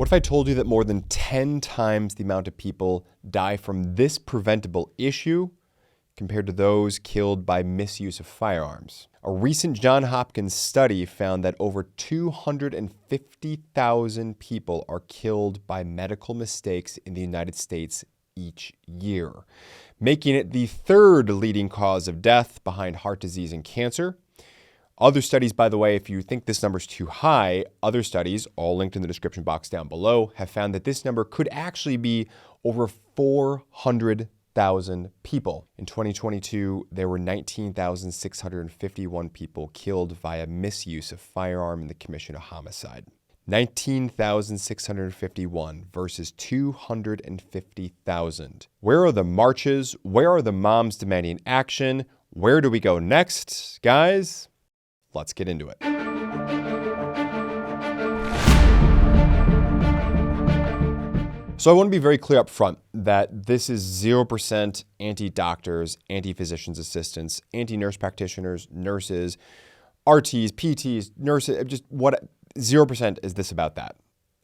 What if I told you that more than 10 times the amount of people die from this preventable issue compared to those killed by misuse of firearms? A recent John Hopkins study found that over 250,000 people are killed by medical mistakes in the United States each year, making it the third leading cause of death behind heart disease and cancer. Other studies, by the way, if you think this number is too high, other studies, all linked in the description box down below, have found that this number could actually be over 400,000 people. In 2022, there were 19,651 people killed via misuse of firearm in the commission of homicide. 19,651 versus 250,000. Where are the marches? Where are the moms demanding action? Where do we go next? Guys, let's get into it. So I want to be very clear up front that this is 0% anti-doctors, anti-physician's assistants, anti-nurse practitioners, nurses, RTs, PTs, nurses, just what 0% is this about that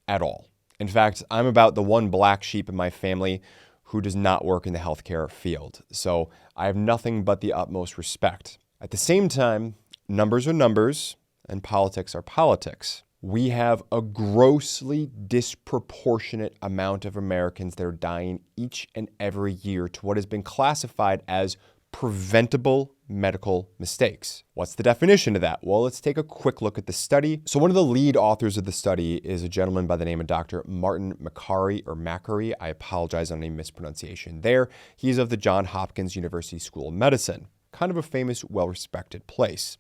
at all. In fact, I'm about the one black sheep in my family who does not work in the healthcare field. So I have nothing but the utmost respect. At the same time, numbers are numbers and politics are politics. We have a grossly disproportionate amount of Americans that are dying each and every year to what has been classified as preventable medical mistakes. What's the definition of that? Well, let's take a quick look at the study. So one of the lead authors of the study is a gentleman by the name of Dr. Martin Makary. I apologize on any mispronunciation there. He's of the John Hopkins University School of Medicine, kind of a famous, well-respected place.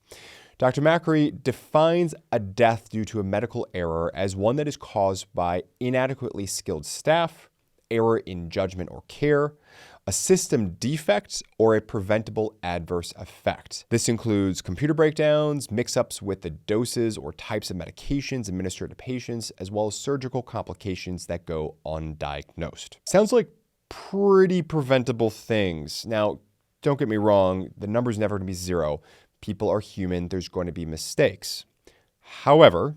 Dr. Makary defines a death due to a medical error as one that is caused by inadequately skilled staff, error in judgment or care, a system defect, or a preventable adverse effect. This includes computer breakdowns, mix-ups with the doses or types of medications administered to patients, as well as surgical complications that go undiagnosed. Sounds like pretty preventable things. Now, don't get me wrong, the number's never going to be zero. People are human, there's going to be mistakes. However,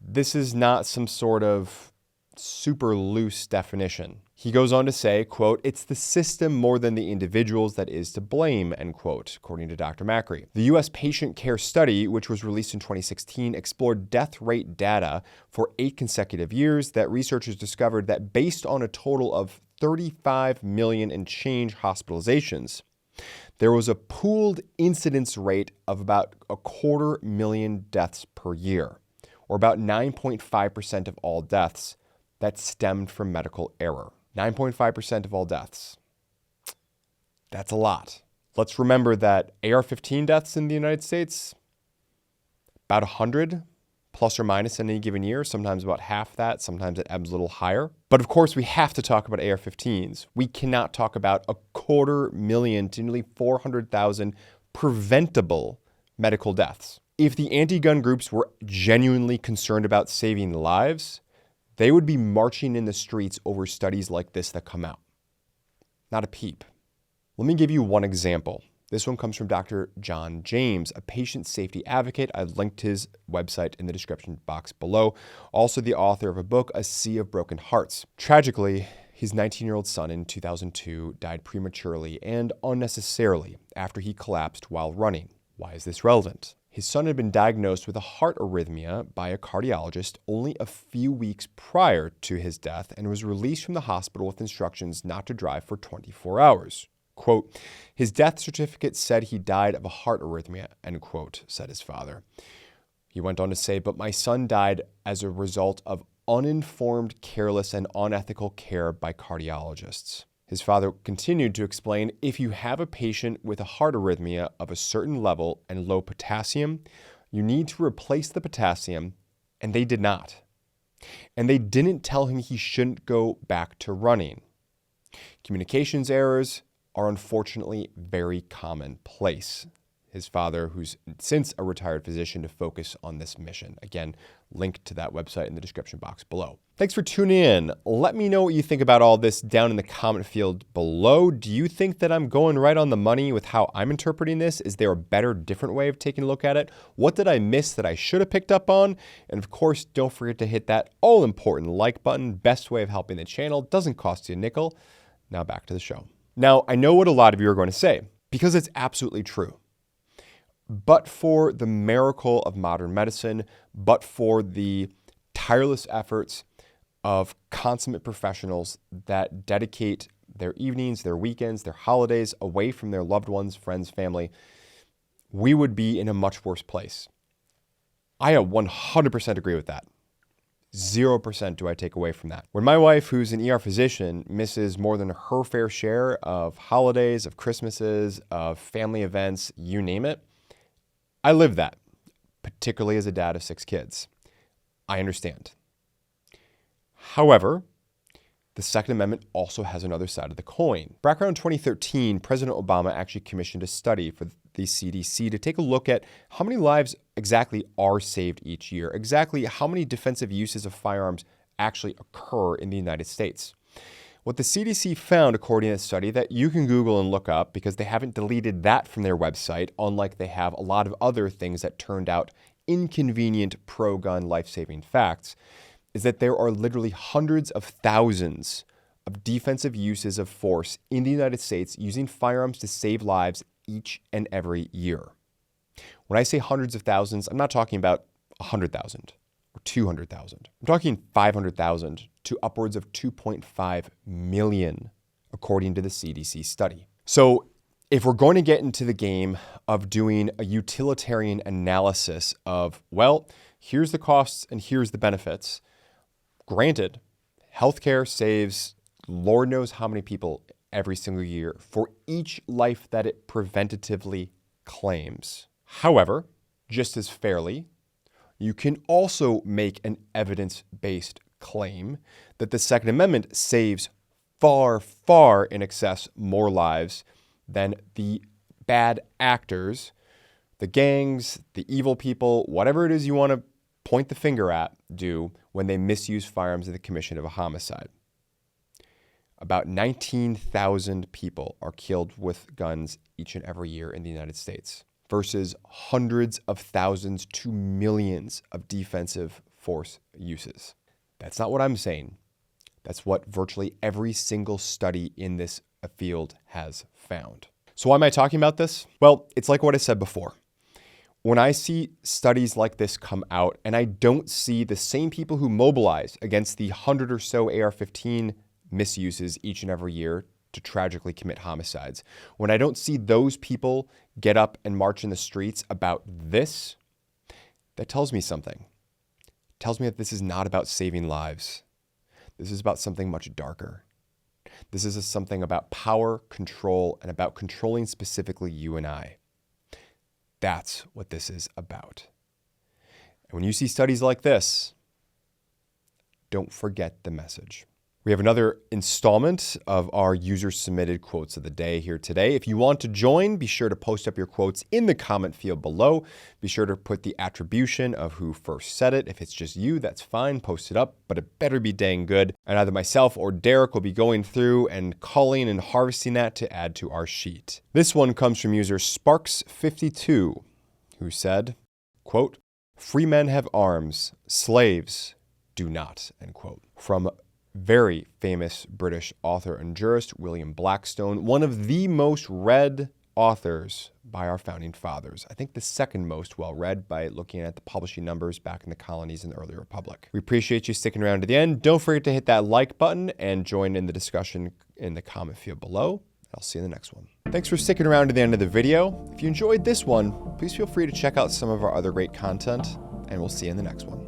this is not some sort of super loose definition. He goes on to say, quote, "It's the system more than the individuals that is to blame," end quote, according to Dr. Makary. The U.S. Patient Care Study, which was released in 2016, explored death rate data for 8 consecutive years that researchers discovered that based on a total of 35 million and change hospitalizations, there was a pooled incidence rate of about 250,000 deaths per year, or about 9.5% of all deaths that stemmed from medical error. 9.5% of all deaths. That's a lot. Let's remember that AR-15 deaths in the United States, about 100 plus or minus in any given year, sometimes about half that, sometimes it ebbs a little higher. But of course, we have to talk about AR-15s. We cannot talk about 250,000 to nearly 400,000 preventable medical deaths. If the anti-gun groups were genuinely concerned about saving lives, they would be marching in the streets over studies like this that come out. Not a peep. Let me give you one example. This one comes from Dr. John James, a patient safety advocate. I've linked his website in the description box below. Also the author of a book, A Sea of Broken Hearts. Tragically, his 19-year-old son in 2002 died prematurely and unnecessarily after he collapsed while running. Why is this relevant? His son had been diagnosed with a heart arrhythmia by a cardiologist only a few weeks prior to his death and was released from the hospital with instructions not to drive for 24 hours. Quote, "His death certificate said he died of a heart arrhythmia," end quote, said his father. He went on to say, "But my son died as a result of uninformed, careless, and unethical care by cardiologists." His father continued to explain, "If you have a patient with a heart arrhythmia of a certain level and low potassium, you need to replace the potassium," and they did not. And they didn't tell him he shouldn't go back to running. Communications errors are unfortunately very commonplace. his father, who's since a retired physician, to focus on this mission. Again, link to that website in the description box below. Thanks for tuning in. Let me know what you think about all this down in the comment field below. Do you think that I'm going right on the money with how I'm interpreting this? Is there a better, different way of taking a look at it? What did I miss that I should have picked up on? And of course, don't forget to hit that all-important like button. Best way of helping the channel. Doesn't cost you a nickel. Now back to the show. Now, I know what a lot of you are going to say, because it's absolutely true. But for the miracle of modern medicine, but for the tireless efforts of consummate professionals that dedicate their evenings, their weekends, their holidays away from their loved ones, friends, family, we would be in a much worse place. I 100% agree with that. 0% do I take away from that. When my wife, who's an ER physician, misses more than her fair share of holidays, of Christmases, of family events, you name it, I live that, particularly as a dad of 6 kids. I understand. However, the Second Amendment also has another side of the coin. Back around 2013, President Obama actually commissioned a study for the CDC to take a look at how many lives exactly are saved each year, exactly how many defensive uses of firearms actually occur in the United States. What the CDC found, according to the study, that you can Google and look up because they haven't deleted that from their website, unlike they have a lot of other things that turned out inconvenient pro-gun life-saving facts, is that there are literally hundreds of thousands of defensive uses of force in the United States using firearms to save lives each and every year. When I say hundreds of thousands, I'm not talking about 100,000 or 200,000. I'm talking 500,000 to upwards of 2.5 million, according to the CDC study. So if we're going to get into the game of doing a utilitarian analysis of, well, here's the costs and here's the benefits, granted, healthcare saves Lord knows how many people every single year for each life that it preventatively claims. However, just as fairly, you can also make an evidence-based claim that the Second Amendment saves far, far in excess more lives than the bad actors, the gangs, the evil people, whatever it is you want to point the finger at, do when they misuse firearms in the commission of a homicide. About 19,000 people are killed with guns each and every year in the United States versus hundreds of thousands to millions of defensive force uses. That's not what I'm saying. That's what virtually every single study in this field has found. So why am I talking about this? Well, it's like what I said before. When I see studies like this come out and I don't see the same people who mobilize against the 100 or so AR-15 misuses each and every year to tragically commit homicides, when I don't see those people get up and march in the streets about this, that tells me something. It tells me that this is not about saving lives. This is about something much darker. This is something about power, control, and about controlling specifically you and I. That's what this is about. And when you see studies like this, don't forget the message. We have another installment of our user-submitted quotes of the day here today. If you want to join, be sure to post up your quotes in the comment field below. Be sure to put the attribution of who first said it. If it's just you, that's fine. Post it up, but it better be dang good. And either myself or Derek will be going through and culling and harvesting that to add to our sheet. This one comes from user Sparks52, who said, quote, "Free men have arms, slaves do not," end quote. From very famous British author and jurist William Blackstone, one of the most read authors by our founding fathers. I think the second most well-read by looking at the publishing numbers back in the colonies in the early republic. We appreciate you sticking around to the end. Don't forget to hit that like button and join in the discussion in the comment field below. I'll see you in the next one. Thanks for sticking around to the end of the video. If you enjoyed this one, please feel free to check out some of our other great content, and we'll see you in the next one.